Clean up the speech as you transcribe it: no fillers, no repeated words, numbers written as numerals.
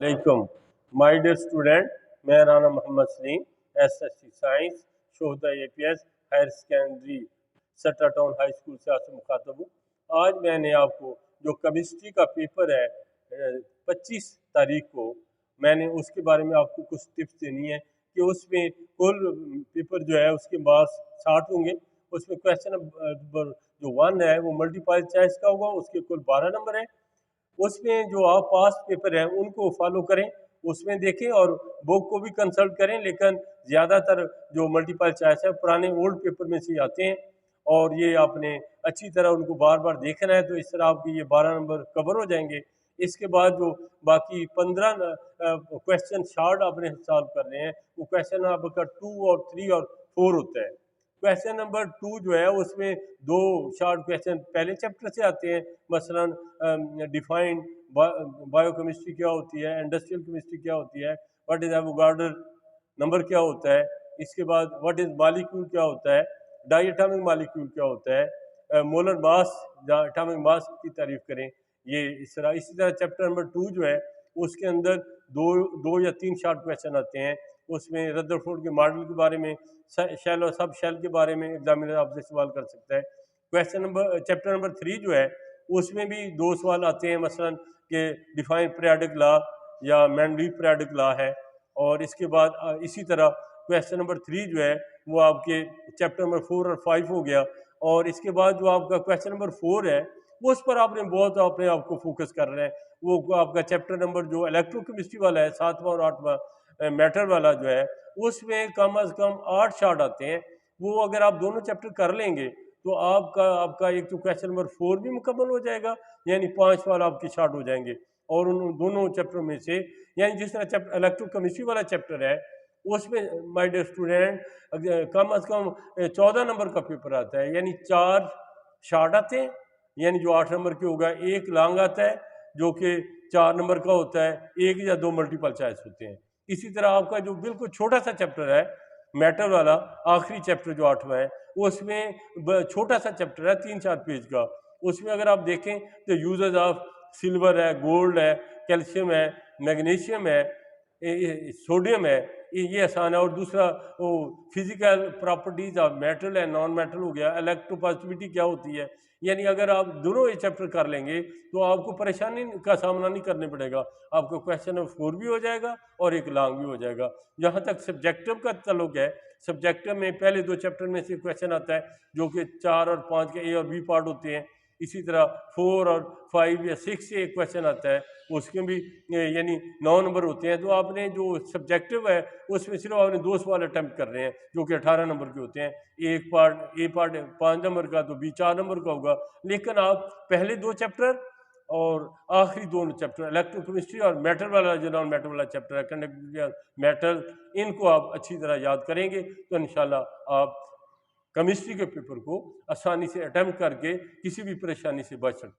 वालेकुम my dear student, मेरा नाम Mohammad Saleem, SSC science Shuhada APS higher secondary Satta town high school से आपसे मुखातब हूँ। आज मैंने आपको जो केमिस्ट्री का पेपर है 25 तारीख को, मैंने उसके बारे में आपको कुछ टिप्स देनी है कि उसमें कुल पेपर जो है उसके मार्क्स 60 होंगे। उसमें क्वेश्चन नंबर जो 1 है वो मल्टीपल चॉइस का होगा, उसके कुल 12 नंबर हैं। उसमें जो आप पास पेपर हैं उनको फॉलो करें, उसमें देखें और बुक को भी कंसल्ट करें, लेकिन ज़्यादातर जो मल्टीपल चॉइस है पुराने ओल्ड पेपर में से आते हैं और ये आपने अच्छी तरह उनको बार बार देखना है, तो इस तरह आपके ये 12 नंबर कवर हो जाएंगे। इसके बाद जो बाकी 15 क्वेश्चन शार्ट आपने सॉल्व करने हैं, वो क्वेश्चन आपका 2 और 3 और 4 होता है। क्वेश्चन नंबर 2 जो है उसमें 2 शॉर्ट क्वेश्चन पहले चैप्टर से आते हैं, मसलन डिफाइंड बायोकेमिस्ट्री क्या होती है, इंडस्ट्रियल केमिस्ट्री क्या होती है, व्हाट इज एवोगाड्रो नंबर क्या होता है, इसके बाद व्हाट इज मॉलिक्यूल क्या होता है, डायटोमिक मॉलिक्यूल क्या होता है, मोलर मास एटॉमिक मास की तारीफ करें। ये इसी तरह चैप्टर नंबर 2 जो है उसके अंदर दो या 3 शॉर्ट क्वेश्चन आते हैं। उसमें रदरफोर्ड के मॉडल के बारे में, शेल और सब शेल के बारे में एग्जामिनर आपसे सवाल कर सकता है। चैप्टर नंबर 3 जो है उसमें भी 2 सवाल आते हैं, मसलन कि डिफाइन पीरियोडिक लॉ या मैंडली पीरियोडिक लॉ है। और इसके बाद इसी तरह क्वेश्चन नंबर 3 जो है वो आपके चैप्टर नंबर 4 और 5 हो गया। और इसके बाद जो आपका क्वेश्चन नंबर 4 है वो उस पर आपने बहुत अपने आप को फोकस कर रहे हैं। वो आपका चैप्टर नंबर जो इलेक्ट्रोकेमिस्ट्री वाला है 7वां और 8वां मैटर वाला जो है, उसमें कम अज़ कम 8 शार्ट आते हैं। वो अगर आप दोनों चैप्टर कर लेंगे तो आपका एक तो क्वेश्चन नंबर 4 भी मुकम्मल हो जाएगा, यानी 5 सवाल आपके शार्ट हो जाएंगे। और उन दोनों चैप्टर में से, यानी जिस तरह चैप्टर इलेक्ट्रोकेमिस्ट्री वाला चैप्टर है उसमें माय डियर स्टूडेंट कम अज़ कम 14 नंबर का पेपर आता है, यानी 4 शार्ट आते हैं, यानी जो 8 नंबर के होगा, एक लॉन्ग आता है जो कि 4 नंबर का होता है, एक या 2 मल्टीपल चॉइस होते हैं। इसी तरह आपका जो बिल्कुल छोटा सा चैप्टर है मैटर वाला, आखिरी चैप्टर जो 8वां है, उसमें छोटा सा चैप्टर है 3-4 पेज का। उसमें अगर आप देखें तो यूजेस ऑफ सिल्वर है, गोल्ड है, कैल्शियम है, मैग्नीशियम है, सोडियम है, ये आसान है। और दूसरा वो फिजिकल प्रॉपर्टीज ऑफ मेटल है, नॉन मेटल हो गया, इलेक्ट्रोपॉजिटिविटी क्या होती है। यानी अगर आप दोनों ये चैप्टर कर लेंगे तो आपको परेशानी का सामना नहीं करने पड़ेगा, आपको क्वेश्चन नंबर 4 भी हो जाएगा और एक लॉन्ग भी हो जाएगा। जहाँ तक सब्जेक्टिव का ताल्लुक है, सब्जेक्टिव में पहले 2 चैप्टर में से क्वेश्चन आता है जो कि 4 और 5 के ए और बी पार्ट होते हैं। इसी तरह 4 और 5 या 6 से एक क्वेश्चन आता है, उसके भी यानी 9 नंबर होते हैं। तो आपने जो सब्जेक्टिव है उसमें सिर्फ आपने 2 सवाल अटैम्प्ट कर रहे हैं जो कि 18 नंबर के होते हैं। एक पार्ट ए पार्ट 5 नंबर का, तो बी 4 नंबर का होगा। लेकिन आप पहले 2 चैप्टर और आखिरी 2 चैप्टर इलेक्ट्रोकेमिस्ट्री और मेटल वाला जो नॉन मेटल वाला चैप्टर है, कंडक्टिविटी मेटल, इनको आप अच्छी तरह याद करेंगे तो इंशाल्लाह आप केमिस्ट्री के पेपर को आसानी से अटेम्प्ट करके किसी भी परेशानी से बच सकते हैं।